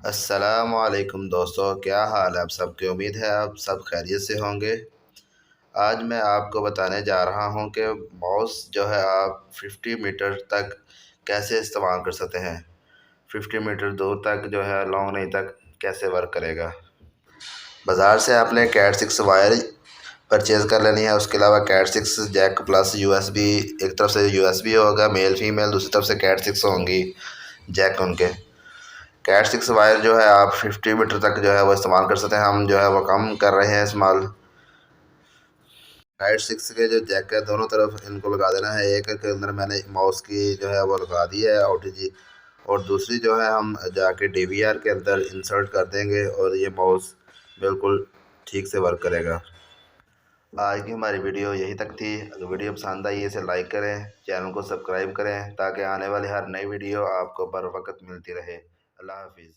अस्सलामुअलैकुम दोस्तों, क्या हाल है आप सबके। उम्मीद है आप सब खैरियत से होंगे। आज मैं आपको बताने जा रहा हूं कि माउस जो है आप 50 मीटर तक कैसे इस्तेमाल कर सकते हैं। 50 मीटर दूर तक जो है लॉन्ग रेंज तक कैसे वर्क करेगा। बाज़ार से आपने कैट 6 वायर परचेज़ कर लेनी है। उसके अलावा कैट 6 जैक प्लस यूएसबी, एक तरफ से यूएसबी होगा मेल फीमेल, दूसरी तरफ से कैट 6 होंगी जैक उनके। कैट 6 वायर जो है आप 50 मीटर तक जो है वो इस्तेमाल कर सकते हैं। हम जो है वो कम कर रहे हैं इस्तेमाल। कैट 6 के जो जैक है दोनों तरफ इनको लगा देना है। एक के अंदर मैंने माउस की जो है वो लगा दी है OTG, और दूसरी जो है हम जाके DVR के अंदर इंसर्ट कर देंगे और ये माउस बिल्कुल ठीक से वर्क करेगा। आज की हमारी वीडियो यही तक थी। अगर वीडियो पसंद आई इसे लाइक करें, चैनल को सब्सक्राइब करें ताकि आने वाली हर नई वीडियो आपको बर वक्त मिलती रहे। अल्लाह हाफिज़।